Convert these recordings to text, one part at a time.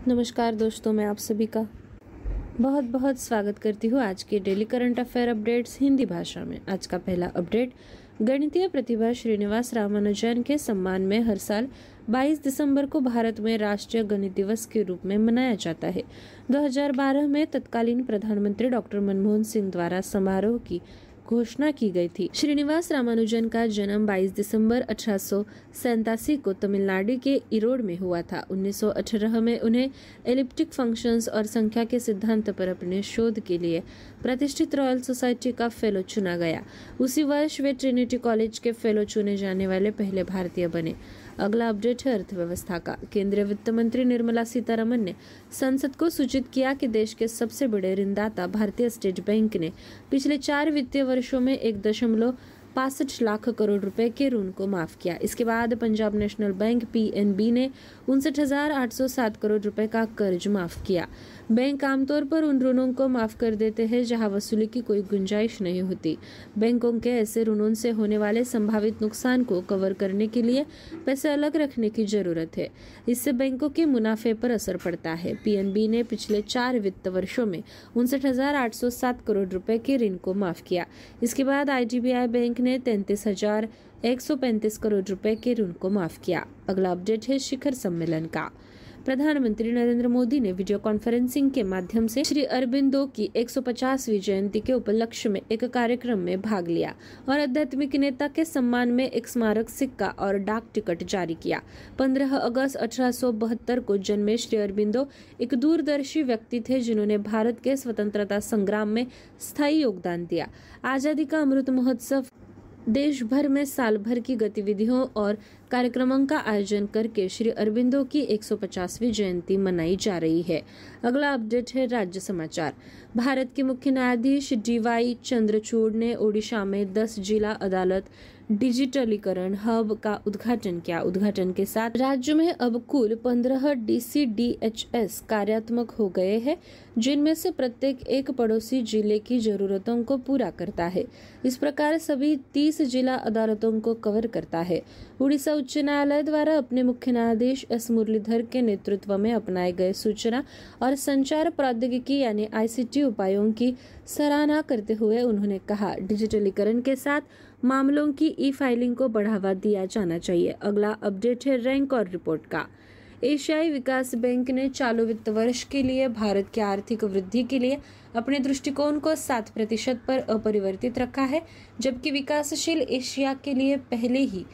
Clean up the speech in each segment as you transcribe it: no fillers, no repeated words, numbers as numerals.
नमस्कार दोस्तों, मैं आप सभी का बहुत बहुत स्वागत करती हूँ आज के daily current affair updates Hindi भाषा में। आज का पहला अपडेट, गणितीय प्रतिभा श्रीनिवास रामानुजन के सम्मान में हर साल 22 दिसंबर को भारत में राष्ट्रीय गणित दिवस के रूप में मनाया जाता है। 2012 में तत्कालीन प्रधानमंत्री डॉक्टर मनमोहन सिंह द्वारा समारोह की घोषणा की गई थी। श्रीनिवास रामानुजन का जन्म 22 दिसंबर 1887 को तमिलनाडु के इरोड में हुआ था। 1918 में उन्हें एलिप्टिक फंक्शंस और संख्या के सिद्धांत पर अपने शोध के लिए प्रतिष्ठित रॉयल सोसाइटी का फेलो चुना गया। उसी वर्ष वे ट्रिनिटी कॉलेज के फेलो चुने जाने वाले पहले भारतीय बने। अगला अपडेट है अर्थव्यवस्था का। केंद्रीय वित्त मंत्री निर्मला सीतारमण ने संसद को सूचित किया कि देश के सबसे बड़े ऋणदाता भारतीय स्टेट बैंक ने पिछले 4 वित्तीय वर्षों में 1.65 लाख करोड़ रुपए के ऋण को माफ किया। इसके बाद पंजाब नेशनल बैंक PNB ने 59,807 करोड़ रुपए का कर्ज माफ किया। बैंक आमतौर पर उन ऋणों को माफ कर देते हैं जहां वसूली की कोई गुंजाइश नहीं होती। बैंकों के ऐसे ऋणों से होने वाले संभावित नुकसान को कवर करने के लिए पैसे अलग रखने की जरूरत है। इससे बैंकों के मुनाफे पर असर पड़ता है। PNB ने पिछले 4 वित्त वर्षों में 59,807 करोड़ रुपए के ऋण को माफ किया। इसके बाद IDBI बैंक ने 33,135 करोड़ रुपए के ऋण को माफ किया। अगला अपडेट है शिखर सम्मेलन का। प्रधानमंत्री नरेंद्र मोदी ने वीडियो कॉन्फ्रेंसिंग के माध्यम से श्री अरबिंदो की 150वीं जयंती के उपलक्ष्य में एक कार्यक्रम में भाग लिया और आध्यात्मिक नेता के सम्मान में एक स्मारक सिक्का और डाक टिकट जारी किया। 15 अगस्त 1872 को जन्मे श्री अरबिंदो एक दूरदर्शी व्यक्ति थे जिन्होंने भारत के स्वतंत्रता संग्राम में स्थायी योगदान दिया। आजादी का अमृत महोत्सव देश भर में साल भर की गतिविधियों और कार्यक्रमों का आयोजन करके श्री अरबिंदो की 150वीं जयंती मनाई जा रही है। अगला अपडेट है राज्य समाचार। भारत के मुख्य न्यायाधीश DY चंद्रचूड़ ने ओडिशा में 10 जिला अदालत डिजिटलीकरण हब का उद्घाटन किया। उद्घाटन के साथ राज्य में अब कुल 15 DCDHS कार्यात्मक हो गए हैं, जिनमें से प्रत्येक एक पड़ोसी जिले की जरूरतों को पूरा करता है। इस प्रकार सभी 30 जिला अदालतों को कवर करता है। उड़ीसा उच्च न्यायालय द्वारा अपने मुख्य न्यायाधीश S मुरलीधर के नेतृत्व में अपनाए गए सूचना और संचार प्रौद्योगिकी यानी ICT उपायों की सराहना करते हुए उन्होंने कहा, डिजिटलीकरण के साथ मामलों की ई-फाइलिंग को बढ़ावा दिया जाना चाहिए। अगला अपडेट है रैंक और रिपोर्ट का। एशियाई विकास बैंक ने चालू वित्त वर्ष के लिए भारत की आर्थिक वृद्धि के लिए अपने दृष्टिकोण को 7% पर अपरिवर्तित रखा है, जबकि विकासशील एशिया के लिए पहले ही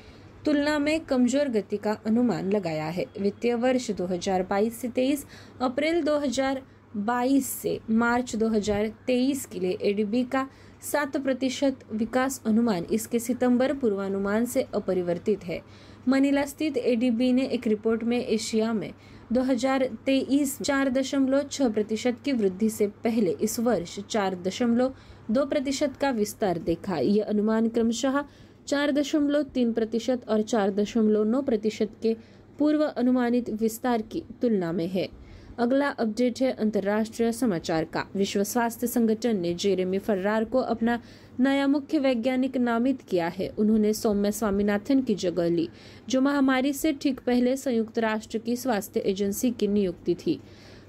तुलना में कमजोर गति का अनुमान लगाया है। वित्तीय वर्ष 2022 से 23 अप्रैल 2022 से मार्च 2023 के लिए ADB का 7% विकास अनुमान इसके सितंबर पूर्वानुमान से अपरिवर्तित है। मनीला स्थित ADB ने एक रिपोर्ट में एशिया में 2023 4.6% की वृद्धि से पहले इस वर्ष 4.2% का विस्तार देखा। यह अनुमान क्रमशः 4.3% और 4.9% के पूर्व अनुमानित विस्तार की तुलना में है। अगला अपडेट है अंतर्राष्ट्रीय समाचार का। विश्व स्वास्थ्य संगठन ने जेरेमी फर्रार को अपना नया मुख्य वैज्ञानिक नामित किया है। उन्होंने सौम्या स्वामीनाथन की जगह ली, जो महामारी से ठीक पहले संयुक्त राष्ट्र की स्वास्थ्य एजेंसी की नियुक्ति थी।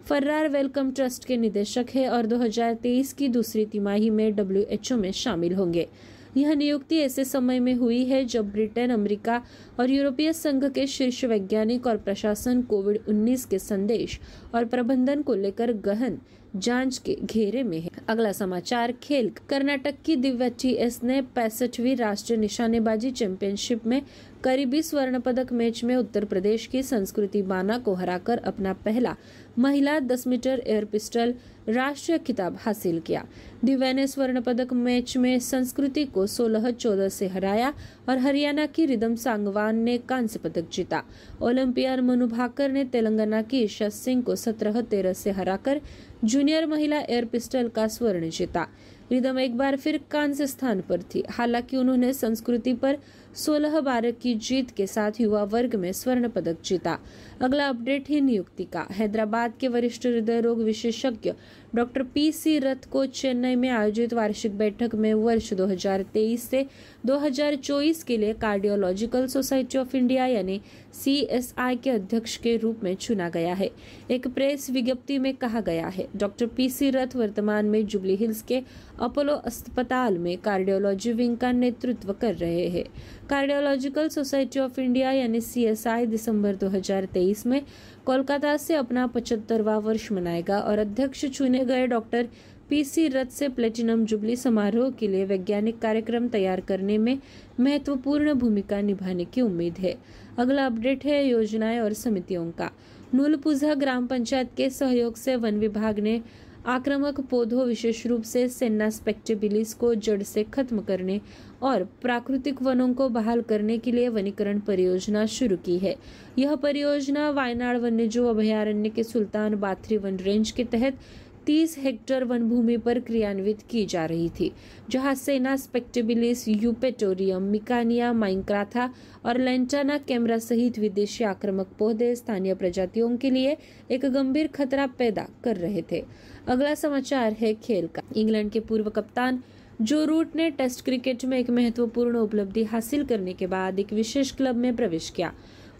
फर्रार वेलकम ट्रस्ट के निदेशक है और 2023 की दूसरी तिमाही में WHO में शामिल होंगे। यह नियुक्ति ऐसे समय में हुई है जब ब्रिटेन, अमेरिका और यूरोपीय संघ के शीर्ष वैज्ञानिक और प्रशासन कोविड-19 के संदेश और प्रबंधन को लेकर गहन जांच के घेरे में है। अगला समाचार खेल। कर्नाटक की दिव्या TS ने 65वीं राष्ट्रीय निशानेबाजी चैंपियनशिप में करीबी स्वर्ण पदक मैच में उत्तर प्रदेश की संस्कृति बाना को हराकर अपना पहला महिला 10 मीटर एयर पिस्टल राष्ट्रीय खिताब हासिल किया। दिव्या ने स्वर्ण पदक मैच में संस्कृति को 16-14 से हराया और हरियाणा की रिदम सांगवान ने कांस्य पदक जीता। ओलंपियन मनु भाकर ने तेलंगाना की ईशा सिंह को 17-13 से हराकर जूनियर महिला एयर पिस्टल का स्वर्ण जीता। रिदम एक बार फिर कांस्य स्थान पर थी। हालांकि उन्होंने संस्कृति पर 16-12 की जीत के साथ युवा वर्ग में स्वर्ण पदक जीता। अगला अपडेट है नियुक्ति का। हैदराबाद के वरिष्ठ हृदय रोग विशेषज्ञ डॉक्टर पी.सी. रथ को चेन्नई में आयोजित वार्षिक बैठक में वर्ष 2023 से 2024 के लिए कार्डियोलॉजिकल सोसाइटी ऑफ इंडिया यानी CSI के अध्यक्ष के रूप में चुना गया है। एक प्रेस विज्ञप्ति में कहा गया है, डॉक्टर पी.सी. रथ वर्तमान में जुबली हिल्स के अपोलो अस्पताल में कार्डियोलॉजी विंग का नेतृत्व कर रहे हैं। कार्डियोलॉजिकल सोसाइटी ऑफ इंडिया यानी CSI दिसंबर 2023 में कोलकाता से अपना 75वां वर्ष मनाएगा और अध्यक्ष चुने गए डॉक्टर पी.सी. रथ से प्लेटिनम जुबली समारोह के लिए वैज्ञानिक कार्यक्रम तैयार करने में महत्वपूर्ण भूमिका निभाने की उम्मीद है। अगला अपडेट है योजनाएं और समितियों का। नूलपुझा ग्राम पंचायत के सहयोग से वन विभाग ने आक्रामक पौधों विशेष रूप से सेन्ना स्पेक्टेबिलिस को जड़ से खत्म करने और प्राकृतिक वनों को बहाल करने के लिए वनीकरण परियोजना शुरू की है। यह परियोजना वायनाड वन्यजीव अभयारण्य के सुल्तान बाथरी वन रेंज के तहत 30 हेक्टेयर वन भूमि पर क्रियान्वित की जा रही थी, जहां सेना स्पेक्टेबिलिस, यूपेटोरियम, मिकानिया माइनक्राथा और लेंटाना कैमरा सहित विदेशी आक्रामक पौधे स्थानीय प्रजातियों के लिए एक गंभीर खतरा पैदा कर रहे थे। अगला समाचार है खेल का। इंग्लैंड के पूर्व कप्तान जो रूट ने टेस्ट क्रिकेट में एक महत्वपूर्ण उपलब्धि हासिल करने के बाद एक विशेष क्लब में प्रवेश किया।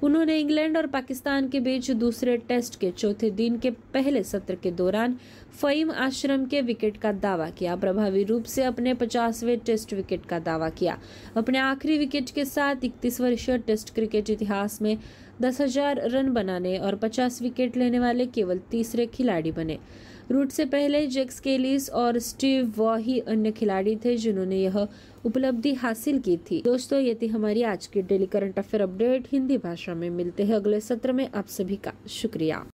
उन्होंने इंग्लैंड और पाकिस्तान के बीच दूसरे टेस्ट के चौथे दिन के पहले सत्र के दौरान फहीम आश्रम के विकेट का दावा किया, प्रभावी रूप से अपने 50वें टेस्ट विकेट का दावा किया। अपने आखिरी विकेट के साथ 31 वर्षीय टेस्ट क्रिकेट इतिहास में 10,000 रन बनाने और 50 विकेट लेने वाले केवल तीसरे खिलाड़ी बने। रूट से पहले जैक स्केलिस और स्टीव वॉ ही अन्य खिलाड़ी थे जिन्होंने यह उपलब्धि हासिल की थी। दोस्तों, ये थी हमारी आज की daily current affair update Hindi भाषा में। मिलते हैं अगले सत्र में। आप सभी का शुक्रिया।